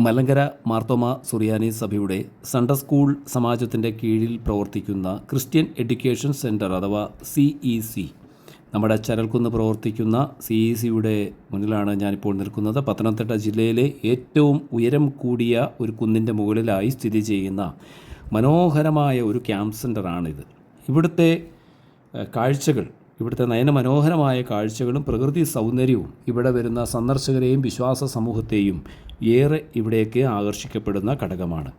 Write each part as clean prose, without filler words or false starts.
മലങ്കര മാർത്തോമ സുറിയാനി സഭയുടെ Sunday school സമാജത്തിൻ്റെ കീഴിൽ പ്രവർത്തിക്കുന്ന ക്രിസ്ത്യൻ എഡ്യൂക്കേഷൻ സെൻറ്റർ അഥവാ CEC, നമ്മുടെ ചരൽക്കുന്ന് പ്രവർത്തിക്കുന്ന CECയുടെ മുന്നിലാണ് ഞാനിപ്പോൾ നിൽക്കുന്നത്. പത്തനംതിട്ട ജില്ലയിലെ ഏറ്റവും ഉയരം കൂടിയ ഒരു കുന്നിൻ്റെ മുകളിലായി സ്ഥിതി ചെയ്യുന്ന മനോഹരമായ ഒരു ക്യാമ്പ് സെൻ്ററാണിത്. ഇവിടുത്തെ കാഴ്ചകൾ, ഇവിടുത്തെ നയനമനോഹരമായ കാഴ്ചകളും പ്രകൃതി സൗന്ദര്യവും ഇവിടെ വരുന്ന സന്ദർശകരെയും വിശ്വാസ സമൂഹത്തെയും ഏറെ ഇവിടേക്ക് ആകർഷിക്കപ്പെടുന്ന ഘടകമാണ്.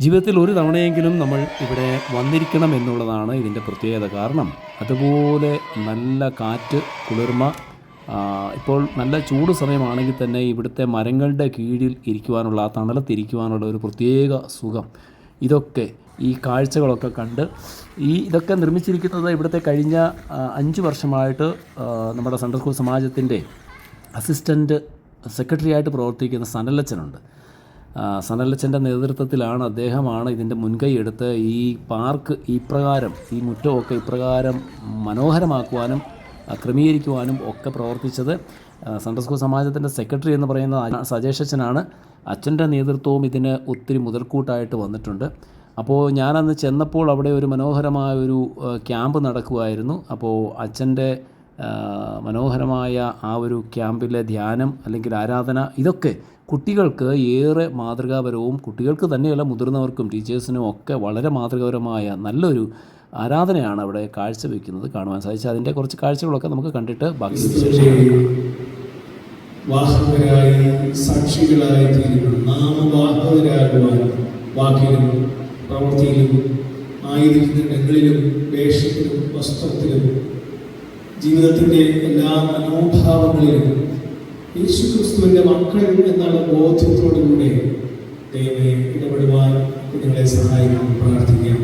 ജീവിതത്തിൽ ഒരു തവണയെങ്കിലും നമ്മൾ ഇവിടെ വന്നിരിക്കണം എന്നുള്ളതാണ് ഇതിൻ്റെ പ്രത്യേകത. കാരണം അതുപോലെ നല്ല കാറ്റ്, കുളിർമ, ഇപ്പോൾ നല്ല ചൂട് സമയമാണെങ്കിൽ തന്നെ ഇവിടുത്തെ മരങ്ങളുടെ കീഴിൽ ഇരിക്കുവാനുള്ള, ആ തണലത്തിരിക്കുവാനുള്ള ഒരു പ്രത്യേക സുഖം, ഇതൊക്കെ ഈ കാഴ്ചകളൊക്കെ കണ്ട് ഇതൊക്കെ നിർമ്മിച്ചിരിക്കുന്നത് ഇവിടുത്തെ കഴിഞ്ഞ 5 വർഷമായിട്ട് നമ്മുടെ സൺഡേ സ്കൂൾ സമാജത്തിൻ്റെ അസിസ്റ്റൻറ്റ് സെക്രട്ടറി ആയിട്ട് പ്രവർത്തിക്കുന്ന സനലച്ചനുണ്ട്. സനലച്ചൻ്റെ നേതൃത്വത്തിലാണ്, അദ്ദേഹമാണ് ഇതിൻ്റെ മുൻകൈ എടുത്ത് ഈ പാർക്ക് ഇപ്രകാരം, ഈ മുറ്റമൊക്കെ ഇപ്രകാരം മനോഹരമാക്കുവാനും ക്രമീകരിക്കുവാനും ഒക്കെ പ്രവർത്തിച്ചത്. സൺഡേ സ്കൂൾ സമാജത്തിൻ്റെ സെക്രട്ടറി എന്ന് പറയുന്ന സജേഷ് അച്ഛനാണ്. അച്ഛൻ്റെ നേതൃത്വവും ഇതിന് ഒത്തിരി മുതൽക്കൂട്ടായിട്ട് വന്നിട്ടുണ്ട്. അപ്പോൾ ഞാനന്ന് ചെന്നപ്പോൾ അവിടെ ഒരു മനോഹരമായ ഒരു ക്യാമ്പ് നടക്കുമായിരുന്നു. അപ്പോൾ അച്ഛൻ്റെ മനോഹരമായ ആ ഒരു ക്യാമ്പിലെ ധ്യാനം അല്ലെങ്കിൽ ആരാധന, ഇതൊക്കെ കുട്ടികൾക്ക് ഏറെ മാതൃകാപരവും, കുട്ടികൾക്ക് തന്നെയല്ല മുതിർന്നവർക്കും ടീച്ചേഴ്സിനും ഒക്കെ വളരെ മാതൃകാപരമായ നല്ലൊരു ആരാധനയാണ് അവിടെ കാഴ്ചവെക്കുന്നത്, കാണുവാൻ സാധിച്ചത്. അതിൻ്റെ കുറച്ച് കാഴ്ചകളൊക്കെ നമുക്ക് കണ്ടിട്ട് ബാക്കി വാഹകരായി സാക്ഷികളായി തീരുന്നു. നാമവാഹകരാകുവാൻ വാക്കിലും പ്രവൃത്തിയിലും ആയിരിക്കുന്നിടങ്ങളിലും വേഷത്തിലും വസ്ത്രത്തിലും ജീവിതത്തിൻ്റെ എല്ലാ മനോഭാവങ്ങളിലും യേശുക്രിസ്തുവിൻ്റെ മക്കൾ എന്നുള്ള ബോധ്യത്തോടുകൂടെ ദൈവമേ ഇടപെടുവാൻ നിങ്ങളെ സഹായിക്കാൻ പ്രാർത്ഥിക്കാം.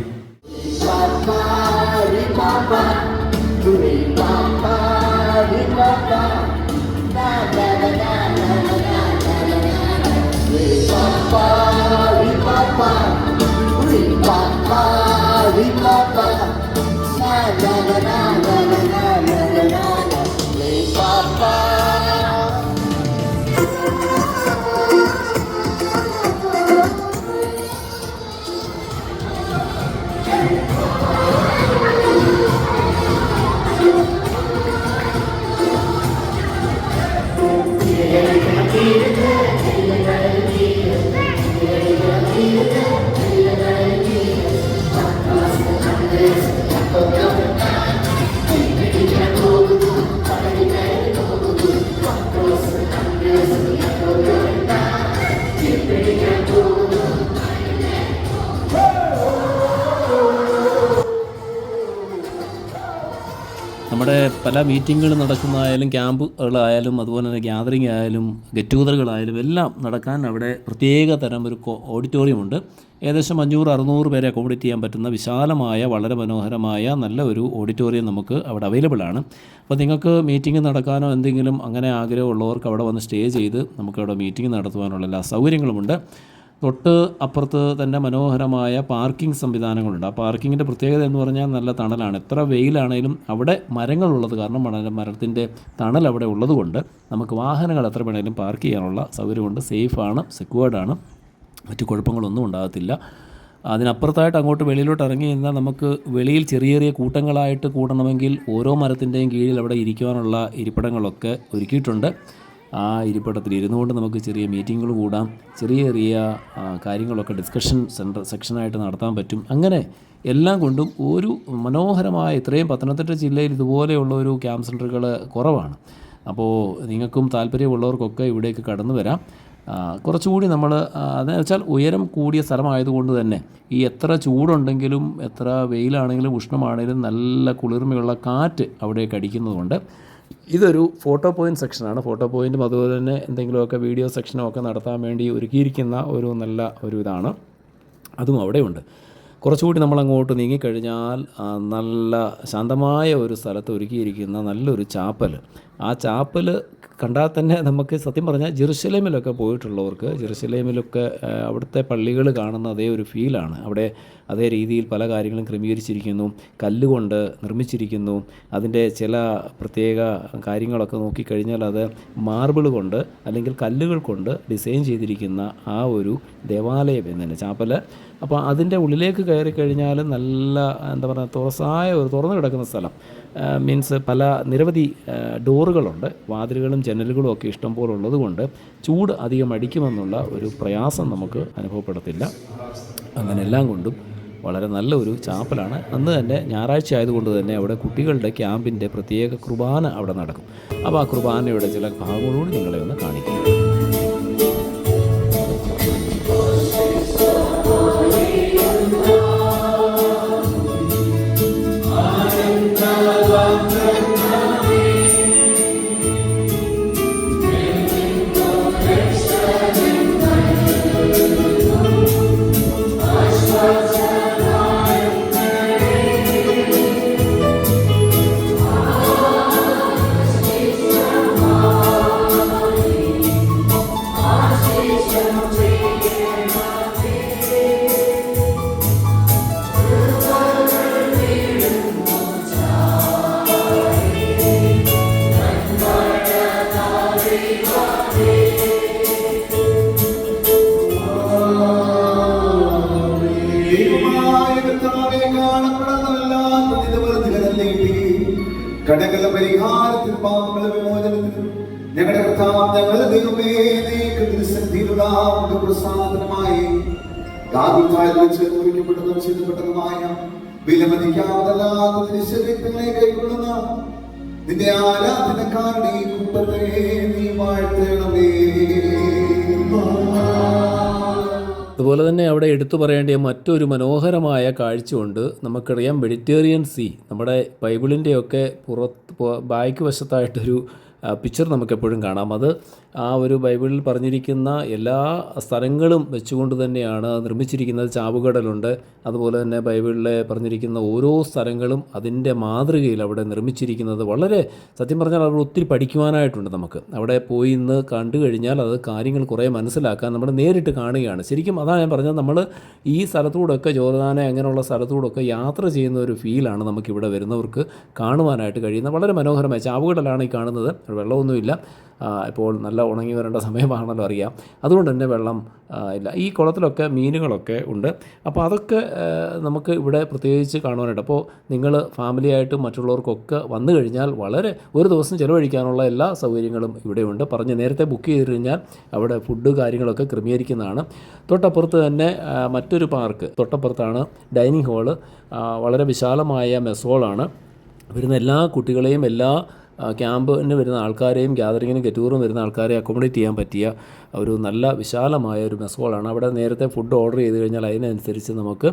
നമ്മുടെ പല മീറ്റിങ്ങുകൾ നടക്കുന്നതായാലും ക്യാമ്പുകളായാലും അതുപോലെ തന്നെ ഗ്യാതറിംഗ് ആയാലും ഗെറ്റ് ടുഗദറുകളായാലും എല്ലാം നടക്കാൻ അവിടെ പ്രത്യേക തരം ഒരു ഓഡിറ്റോറിയമുണ്ട്. ഏകദേശം 500-600 പേരെ അക്കോമഡേറ്റ് ചെയ്യാൻ പറ്റുന്ന വിശാലമായ, വളരെ മനോഹരമായ നല്ല ഒരു ഓഡിറ്റോറിയം നമുക്ക് അവിടെ അവൈലബിൾ ആണ്. അപ്പോൾ നിങ്ങൾക്ക് മീറ്റിംഗ് നടക്കാനോ എന്തെങ്കിലും അങ്ങനെ ആഗ്രഹമുള്ളവർക്ക് അവിടെ വന്ന് സ്റ്റേ ചെയ്ത് നമുക്കവിടെ മീറ്റിംഗ് നടത്തുവാനുള്ള എല്ലാ സൗകര്യങ്ങളുമുണ്ട്. തൊട്ട് അപ്പുറത്ത് തന്നെ മനോഹരമായ പാർക്കിംഗ് സംവിധാനങ്ങളുണ്ട്. ആ പാർക്കിങ്ങിൻ്റെ പ്രത്യേകത എന്ന് പറഞ്ഞാൽ നല്ല തണലാണ്. എത്ര വെയിലാണേലും അവിടെ മരങ്ങളുള്ളത് കാരണം, മരത്തിൻ്റെ തണൽ അവിടെ ഉള്ളതുകൊണ്ട് നമുക്ക് വാഹനങ്ങൾ എത്ര വേണേലും പാർക്ക് ചെയ്യാനുള്ള സൗകര്യമുണ്ട്. സേഫാണ്, സെക്യൂർഡാണ്, മറ്റു കുഴപ്പങ്ങളൊന്നും ഉണ്ടാകത്തില്ല. അതിനപ്പുറത്തായിട്ട് അങ്ങോട്ട് വെളിയിലോട്ട് ഇറങ്ങി കഴിഞ്ഞാൽ നമുക്ക് വെളിയിൽ ചെറിയ ചെറിയ കൂട്ടങ്ങളായിട്ട് കൂടണമെങ്കിൽ ഓരോ മരത്തിൻ്റെയും കീഴിൽ അവിടെ ഇരിക്കുവാനുള്ള ഇരിപ്പിടങ്ങളൊക്കെ ഒരുക്കിയിട്ടുണ്ട്. ആ ഇരിപ്പിടത്തിൽ ഇരുന്നുകൊണ്ട് നമുക്ക് ചെറിയ മീറ്റിങ്ങുകൾ കൂടാം, ചെറിയ ചെറിയ കാര്യങ്ങളൊക്കെ ഡിസ്കഷൻ സെക്ഷനായിട്ട് നടത്താൻ പറ്റും. അങ്ങനെ എല്ലാം കൊണ്ടും ഒരു മനോഹരമായ, ഇത്രയും പത്തനംതിട്ട ജില്ലയിൽ ഇതുപോലെയുള്ള ഒരു ക്യാമ്പ് സെൻ്ററുകൾ കുറവാണ്. അപ്പോൾ നിങ്ങൾക്കും താല്പര്യമുള്ളവർക്കൊക്കെ ഇവിടേക്ക് കടന്നു വരാം. കുറച്ചുകൂടി നമ്മൾ അതെന്ന് വെച്ചാൽ ഉയരം കൂടിയ സ്ഥലമായതുകൊണ്ട് തന്നെ ഈ എത്ര ചൂടുണ്ടെങ്കിലും എത്ര വെയിലാണെങ്കിലും ഉഷ്ണമാണെങ്കിലും നല്ല കുളിർമയുള്ള കാറ്റ് അവിടേക്ക് അടിക്കുന്നതുകൊണ്ട് ഇതൊരു ഫോട്ടോ പോയിൻ്റ് സെക്ഷനാണ്. ഫോട്ടോ പോയിൻറ്റും അതുപോലെ തന്നെ എന്തെങ്കിലുമൊക്കെ വീഡിയോ സെക്ഷനും ഒക്കെ നടത്താൻ വേണ്ടി ഒരുക്കിയിരിക്കുന്ന ഒരു നല്ല ഒരു ഇതാണ്, അതും അവിടെയുണ്ട്. കുറച്ചുകൂടി നമ്മളങ്ങോട്ട് നീങ്ങിക്കഴിഞ്ഞാൽ നല്ല ശാന്തമായ ഒരു സ്ഥലത്ത് ഒരുക്കിയിരിക്കുന്ന നല്ലൊരു ചാപ്പൽ, ആ ചാപ്പൽ കണ്ടാൽ തന്നെ നമുക്ക് സത്യം പറഞ്ഞാൽ ജെറുസലേമിലൊക്കെ പോയിട്ടുള്ളവർക്ക് ജെറുസലേമിലൊക്കെ അവിടുത്തെ പള്ളികൾ കാണുന്ന അതേ ഒരു ഫീലാണ്. അവിടെ അതേ രീതിയിൽ പല കാര്യങ്ങളും ക്രമീകരിച്ചിരിക്കുന്നു, കല്ലുകൊണ്ട് നിർമ്മിച്ചിരിക്കുന്നു. അതിൻ്റെ ചില പ്രത്യേക കാര്യങ്ങളൊക്കെ നോക്കിക്കഴിഞ്ഞാൽ അത് മാർബിൾ കൊണ്ട് അല്ലെങ്കിൽ കല്ലുകൾ കൊണ്ട് ഡിസൈൻ ചെയ്തിരിക്കുന്ന ആ ഒരു ദേവാലയം എന്നതിന് ചാപ്പൽ. അപ്പോൾ അതിൻ്റെ ഉള്ളിലേക്ക് കയറി കഴിഞ്ഞാൽ നല്ല എന്താ പറയുക തുറന്നു കിടക്കുന്ന സ്ഥലം. മീൻസ് നിരവധി ഡോറുകളുണ്ട്, വാതിലുകളും ജനലുകളും ഒക്കെ ഇഷ്ടം പോലെ ഉള്ളത് കൊണ്ട് ചൂട് അധികം അടിക്കുമെന്നുള്ള ഒരു പ്രയാസം നമുക്ക് അനുഭവപ്പെടത്തില്ല. അങ്ങനെ എല്ലാം കൊണ്ടും വളരെ നല്ല ഒരു ചാപ്പലാണ്. അന്ന് തന്നെ ഞായറാഴ്ച ആയതുകൊണ്ട് തന്നെ അവിടെ കുട്ടികളുടെ ക്യാമ്പിൻ്റെ പ്രത്യേക കുർബാന അവിടെ നടക്കും. അപ്പോൾ ആ കുർബാനയുടെ ചില ഭാഗങ്ങളോട് നിങ്ങളെ ഒന്ന് കാണിക്കുക. കടകളുടെ പരിഹാരത്തിൽ പാപങ്ങളുടെ വിമോചനത്തിനും ഞങ്ങളുടെ കർത്താവ് ഞങ്ങളുടെ ദൈവമേ തിരുസന്നിധിയിലുള്ള പ്രസാദനമായി മുറിക്കപ്പെട്ടതും ചെയ്തപ്പെട്ടതുമായ വിലമതിക്കാവുന്നതല്ലാത്ത ശരീരങ്ങളെ കൈക്കൊള്ളുന്ന നിന്റെ ആരാധനക്കാരുടെ ഈ കൂട്ടത്തെ നീ വാഴ്ത്തണമേ. അതുപോലെ തന്നെ അവിടെ എടുത്തു പറയേണ്ട മറ്റൊരു മനോഹരമായ കാഴ്ചയുണ്ട്. നമുക്കറിയാം മെഡിറ്ററേനിയൻ സീ. നമ്മുടെ ബൈബിളിൻ്റെയൊക്കെ ബാക്ക് വശത്തായിട്ടൊരു പിക്ചർ നമുക്കെപ്പോഴും കാണാം. അത് ആ ഒരു ബൈബിളിൽ പറഞ്ഞിരിക്കുന്ന എല്ലാ സ്ഥലങ്ങളും വെച്ചുകൊണ്ട് തന്നെയാണ് നിർമ്മിച്ചിരിക്കുന്നത്. ചാവുകടലുണ്ട്, അതുപോലെ തന്നെ ബൈബിളിലെ പറഞ്ഞിരിക്കുന്ന ഓരോ സ്ഥലങ്ങളും അതിൻ്റെ മാതൃകയിൽ അവിടെ നിർമ്മിച്ചിരിക്കുന്നത്. വളരെ സത്യം പറഞ്ഞാൽ അവിടെ ഒത്തിരി പഠിക്കുവാനായിട്ടുണ്ട്. നമുക്ക് അവിടെ പോയി ഇന്ന് കണ്ടു കഴിഞ്ഞാൽ അത് കാര്യങ്ങൾ കുറേ മനസ്സിലാക്കാൻ നമ്മൾ നേരിട്ട് കാണുകയാണ്. ശരിക്കും അതാണ് ഞാൻ പറഞ്ഞത്, നമ്മൾ ഈ സ്ഥലത്തൂടെയൊക്കെ ജോർദാനെ അങ്ങനെയുള്ള സ്ഥലത്തൂടെയൊക്കെ യാത്ര ചെയ്യുന്ന ഒരു ഫീലാണ് നമുക്കിവിടെ വരുന്നവർക്ക് കാണുവാനായിട്ട് കഴിയുന്നത്. വളരെ മനോഹരമായ ചാവുകടലാണ് ഈ കാണുന്നത്. വെള്ളമൊന്നുമില്ല. ഇപ്പോൾ നല്ല ഉണങ്ങി വരേണ്ട സമയമാണല്ലോ അറിയാം. അതുകൊണ്ട് തന്നെ വെള്ളം ഇല്ല. ഈ കുളത്തിലൊക്കെ മീനുകളൊക്കെ ഉണ്ട്. അപ്പോൾ അതൊക്കെ നമുക്ക് ഇവിടെ പ്രത്യേകിച്ച് കാണുവാനായിട്ട്. അപ്പോൾ നിങ്ങൾ ഫാമിലിയായിട്ടും മറ്റുള്ളവർക്കൊക്കെ വന്നു കഴിഞ്ഞാൽ വളരെ ഒരു ദിവസം ചിലവഴിക്കാനുള്ള എല്ലാ സൗകര്യങ്ങളും ഇവിടെയുണ്ട്. നേരത്തെ ബുക്ക് ചെയ്ത് കഴിഞ്ഞാൽ അവിടെ ഫുഡ് കാര്യങ്ങളൊക്കെ ക്രമീകരിക്കുന്നതാണ്. തൊട്ടപ്പുറത്ത് തന്നെ മറ്റൊരു പാർക്ക്, തൊട്ടപ്പുറത്താണ് ഡൈനിങ് ഹാള്. വളരെ വിശാലമായ മെസ് ഹോളാണ്. വരുന്ന എല്ലാ കുട്ടികളെയും എല്ലാ ക്യാമ്പിന് വരുന്ന ആൾക്കാരെയും ഗ്യാതറിങ്ങിനും ഗെറ്റൂറും വരുന്ന ആൾക്കാരെ അക്കോമഡേറ്റ് ചെയ്യാൻ പറ്റിയ ഒരു നല്ല വിശാലമായ ഒരു മെസ് ഹോളാണ്. അവിടെ നേരത്തെ ഫുഡ് ഓർഡർ ചെയ്ത് കഴിഞ്ഞാൽ അതിനനുസരിച്ച് നമുക്ക്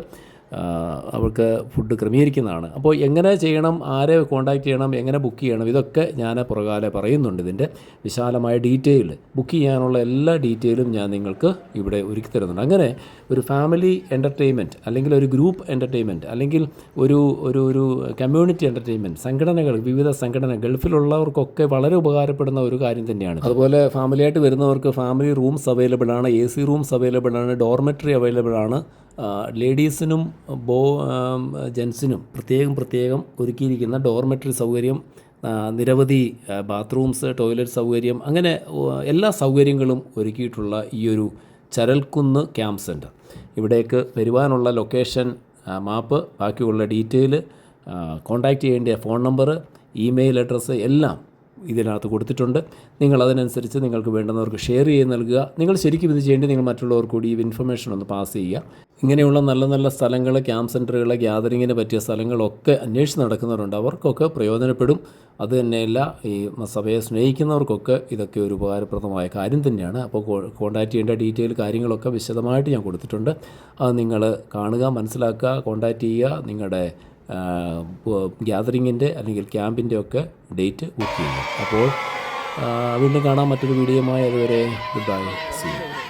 അവർക്ക് ഫുഡ് ക്രമീകരിക്കുന്നതാണ്. അപ്പോൾ എങ്ങനെ ചെയ്യണം, ആരെ കോൺടാക്റ്റ് ചെയ്യണം, എങ്ങനെ ബുക്ക് ചെയ്യണം, ഇതൊക്കെ ഞാൻ പുറകാലെ പറയുന്നുണ്ട്. ഇതിൻ്റെ വിശാലമായ ഡീറ്റെയിൽ, ബുക്ക് ചെയ്യാനുള്ള എല്ലാ ഡീറ്റെയിലും ഞാൻ നിങ്ങൾക്ക് ഇവിടെ ഒരുക്കി തരുന്നുണ്ട്. അങ്ങനെ ഒരു ഫാമിലി എൻ്റർടൈൻമെൻറ്റ് അല്ലെങ്കിൽ ഒരു ഗ്രൂപ്പ് എൻ്റർടൈൻമെൻറ്റ് അല്ലെങ്കിൽ ഒരു ഒരു ഒരു കമ്മ്യൂണിറ്റി എൻ്റർടൈൻമെൻറ്റ് സംഘടനകൾ, വിവിധ സംഘടന ഗൾഫിലുള്ളവർക്കൊക്കെ വളരെ ഉപകാരപ്പെടുന്ന ഒരു കാര്യം തന്നെയാണ്. അതുപോലെ ഫാമിലിയായിട്ട് വരുന്നവർക്ക് ഫാമിലി റൂംസ് അവൈലബിൾ ആണ്, AC റൂംസ് അവൈലബിൾ ആണ്, ഡോർമെറ്ററി അവൈലബിൾ ആണ്. ലേഡീസിനും ജെൻസിനും പ്രത്യേകം ഒരുക്കിയിരിക്കുന്ന ഡോർമെറ്ററി സൗകര്യം, നിരവധി ബാത്റൂംസ്, ടോയ്ലറ്റ് സൗകര്യം, അങ്ങനെ എല്ലാ സൗകര്യങ്ങളും ഒരുക്കിയിട്ടുള്ള ഈ ഒരു ചരൽക്കുന്ന് ക്യാമ്പ് സെൻറ്റർ. ഇവിടേക്ക് വരുവാനുള്ള ലൊക്കേഷൻ, മാപ്പ്, ബാക്കിയുള്ള ഡീറ്റെയിൽ, കോൺടാക്റ്റ് ചെയ്യേണ്ട ഫോൺ നമ്പർ, ഇമെയിൽ അഡ്രസ്സ് എല്ലാം ഇതിനകത്ത് കൊടുത്തിട്ടുണ്ട്. നിങ്ങളതിനനുസരിച്ച് നിങ്ങൾക്ക് വേണ്ടുന്നവർക്ക് ഷെയർ ചെയ്ത് നൽകുക. നിങ്ങൾ ശരിക്കും ഇത് ചെയ്യേണ്ടി നിങ്ങൾ മറ്റുള്ളവർക്ക് കൂടി ഈ ഇൻഫർമേഷൻ ഒന്ന് പാസ് ചെയ്യുക. ഇങ്ങനെയുള്ള നല്ല നല്ല സ്ഥലങ്ങൾ, ക്യാമ്പ് സെൻറ്ററുകൾ, ഗ്യാതറിങ്ങിന് പറ്റിയ സ്ഥലങ്ങളൊക്കെ അന്വേഷിച്ച് നടക്കുന്നവരുണ്ട്. അവർക്കൊക്കെ പ്രയോജനപ്പെടും. അത് തന്നെയല്ല, ഈ സഭയെ സ്നേഹിക്കുന്നവർക്കൊക്കെ ഇതൊക്കെ ഒരു ഉപകാരപ്രദമായ കാര്യം തന്നെയാണ്. അപ്പോൾ കോൺടാക്റ്റ് ചെയ്യേണ്ട ഡീറ്റെയിൽ കാര്യങ്ങളൊക്കെ വിശദമായിട്ട് ഞാൻ കൊടുത്തിട്ടുണ്ട്. അത് നിങ്ങൾ കാണുക, മനസ്സിലാക്കുക, കോൺടാക്റ്റ് ചെയ്യുക. നിങ്ങളുടെ ഗ്യാതറിങ്ങിൻ്റെ അല്ലെങ്കിൽ ക്യാമ്പിൻ്റെ ഒക്കെ ഡേറ്റ് ബുക്ക് ചെയ്യുക. അപ്പോൾ വീണ്ടും കാണാം മറ്റൊരു വീഡിയോയുമായി. അതുവരെ ഗുഡ് ബൈ, സീ യു.